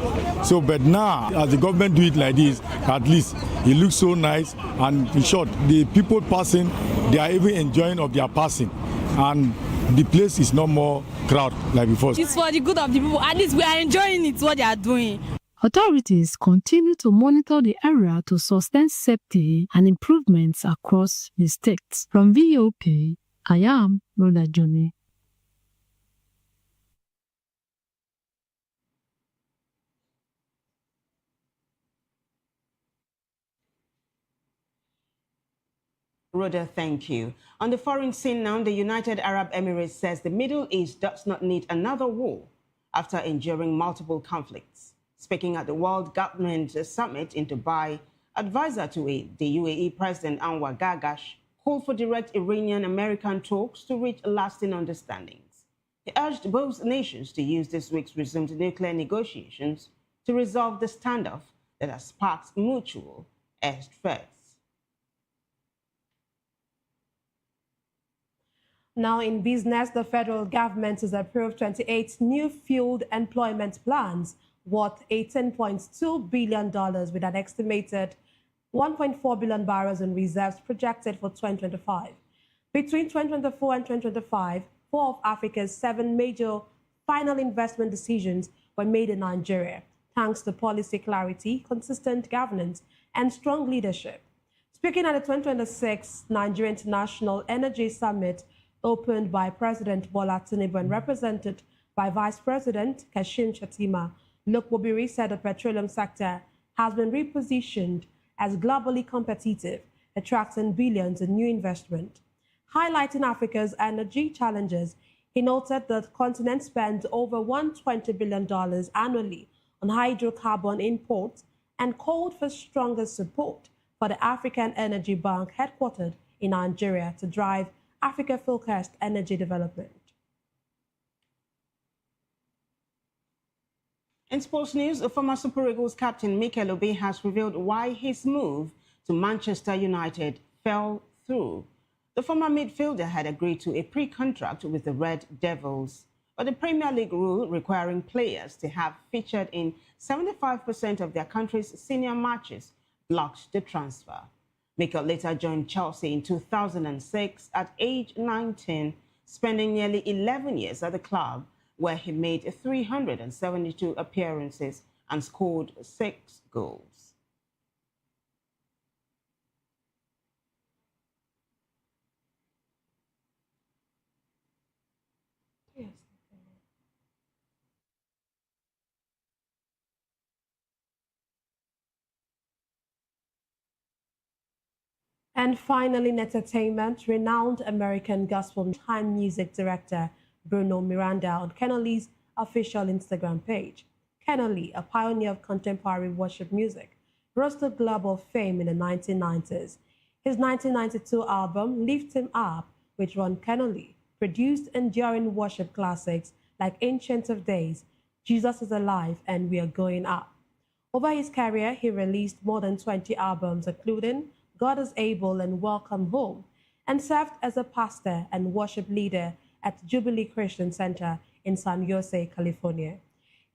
So, but now as the government do it like this, at least it looks so nice. And in short, the people passing, they are even enjoying of their passing, and the place is no more crowd like before. It's for the good of the people. At least we are enjoying it, what they are doing. Authorities continue to monitor the area to sustain safety and improvements across the state. From VOP, I am Rhoda Johnny. Rhoda, thank you. On the foreign scene now, the United Arab Emirates says the Middle East does not need another war after enduring multiple conflicts. Speaking at the World Government Summit in Dubai, advisor to the UAE President Anwar Gargash called for direct Iranian-American talks to reach lasting understandings. He urged both nations to use this week's resumed nuclear negotiations to resolve the standoff that has sparked mutual air threats. Now in business, the federal government has approved 28 new field employment plans worth $18.2 billion with an estimated 1.4 billion barrels in reserves projected for 2025. Between 2024 and 2025, 4 of Africa's 7 major final investment decisions were made in Nigeria, thanks to policy clarity, consistent governance, and strong leadership. Speaking at the 2026 Nigeria International Energy Summit, opened by President Bola Tinubu and represented by Vice President Kashim Shettima, Lokbobiri said the petroleum sector has been repositioned as globally competitive, attracting billions in new investment. Highlighting Africa's energy challenges, he noted that the continent spends over $120 billion annually on hydrocarbon imports and called for stronger support for the African Energy Bank headquartered in Nigeria to drive Africa-focused energy development. In sports news, former Super Eagles captain Mikel Obi has revealed why his move to Manchester United fell through. The former midfielder had agreed to a pre-contract with the Red Devils, but the Premier League rule requiring players to have featured in 75% of their country's senior matches blocked the transfer. Mikel later joined Chelsea in 2006 at age 19, spending nearly 11 years at the club, where he made 372 appearances and scored 6 goals. And finally, in entertainment, renowned American gospel time music director Bruno Miranda on Kennelly's official Instagram page. Kennelly, a pioneer of contemporary worship music, rose to global fame in the 1990s. His 1992 album, Lift Him Up, with Ron Kennelly, produced enduring worship classics like Ancient of Days, Jesus is Alive, and We Are Going Up. Over his career, he released more than 20 albums, including God is Able and Welcome Home, and served as a pastor and worship leader at Jubilee Christian Center in San Jose, California.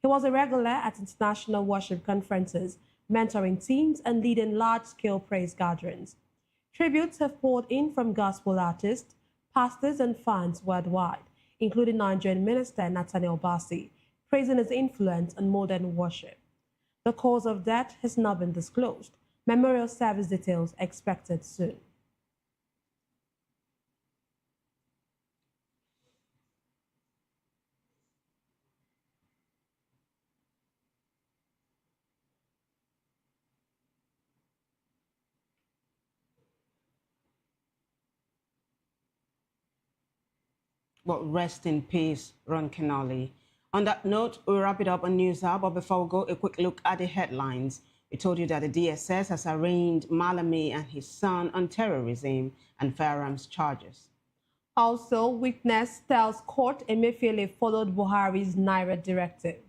He was a regular at international worship conferences, mentoring teams and leading large-scale praise gatherings. Tributes have poured in from gospel artists, pastors, and fans worldwide, including Nigerian minister Nathaniel Bassey, praising his influence on modern worship. The cause of death has not been disclosed. Memorial service details expected soon. Well, rest in peace, Ron Kenali. On that note, we'll wrap it up on News Hour, but before we go, a quick look at the headlines. We told you that the DSS has arraigned Malami and his son on terrorism and firearms charges. Also, witness tells court Emefiele followed Buhari's Naira directive.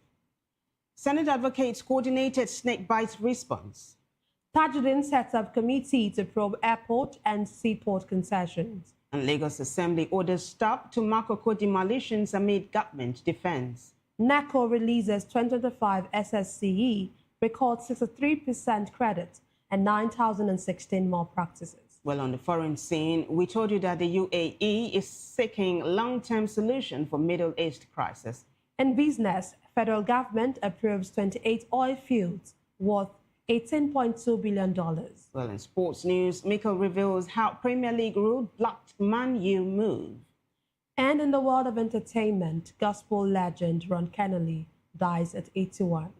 Senate advocates coordinated snake bite response. Tajuddin sets up committee to probe airport and seaport concessions. And Lagos Assembly orders stop to Makoko demolitions amid government defense. NACO releases 2025 SSCE, records 63% credit and 9,016 more practices. Well, on the foreign scene, we told you that the UAE is seeking long-term solution for Middle East crisis. In business, federal government approves 28 oil fields worth $18.2 billion. Well, in sports news, Mikel reveals how Premier League rule blocked Man U move. And in the world of entertainment, gospel legend Ron Kenali dies at 81.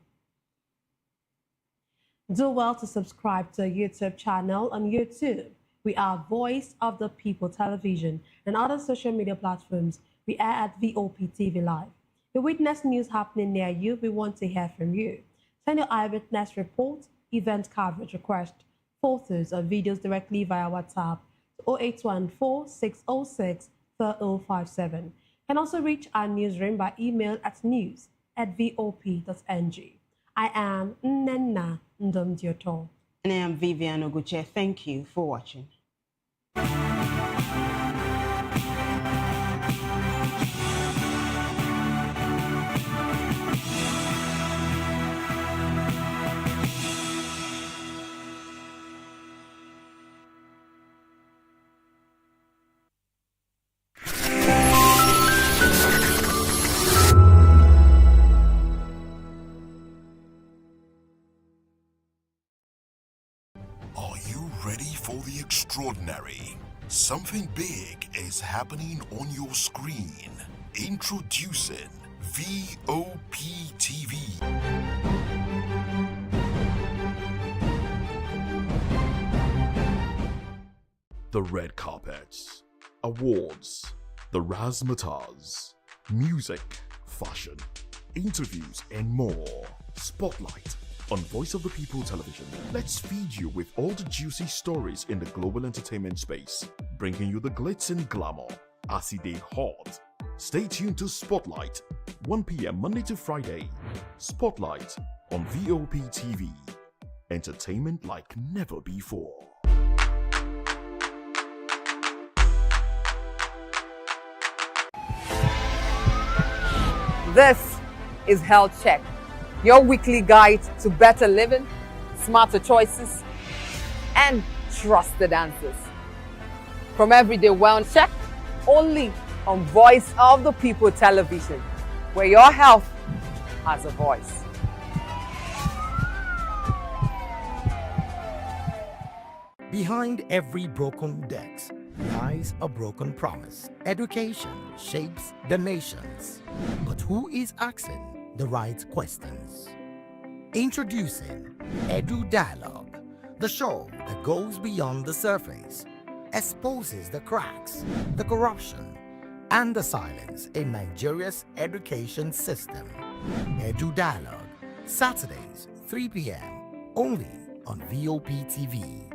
Do well to subscribe to our YouTube channel on YouTube. We are Voice of the People Television and other social media platforms. We are at VOP TV Live. If you witness news happening near you, we want to hear from you. Send your eyewitness report, event coverage request, photos or videos directly via WhatsApp to 0814-606-3057. You can also reach our newsroom by email at news@vop.ng. I am Nnenna Ndomdioto. And I am Vivian Oguche. Thank you for watching. Ready for the extraordinary? Something big is happening on your screen. Introducing VOP TV. The red carpets, awards, the razzmatazz, music, fashion, interviews, and more. Spotlight on Voice of the People Television. Let's feed you with all the juicy stories in the global entertainment space, bringing you the glitz and glamour as it is hot. Stay tuned to Spotlight, 1 p.m. Monday to Friday. Spotlight on VOP TV. Entertainment like never before. This is Health Check, your weekly guide to better living, smarter choices, and trusted answers. From Everyday Wellness Check, only on Voice of the People Television, where your health has a voice. Behind every broken desk lies a broken promise. Education shapes the nations, but who is asking the right questions? Introducing Edu Dialogue, the show that goes beyond the surface, exposes the cracks, the corruption, and the silence in Nigeria's education system. Edu Dialogue, Saturdays, 3 p.m., only on VOP TV.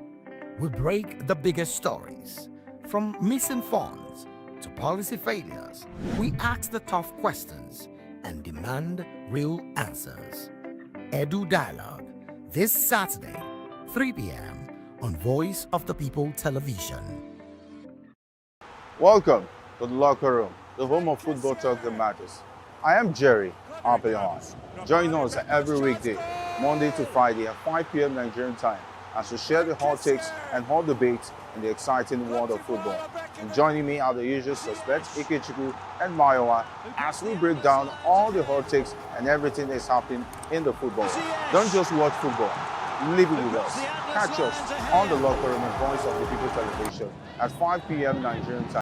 We break the biggest stories, from missing funds to policy failures. We ask the tough questions and demand real answers. Edu Dialogue, this Saturday, 3 p.m. on Voice of the People Television. Welcome to the locker room, the home of football talk that matters. I am Jerry Ampelon. Join us every weekday, Monday to Friday at 5 p.m. Nigerian time, as we share the hot takes and hot debates in the exciting world of football. And joining me are the usual suspects, Ikechukwu and Mayowa, as we break down all the hot takes and everything that's happening in the football. Don't just watch football, live it with us. Catch us on the locker room and Voice of the People Television at 5 p.m. Nigerian time.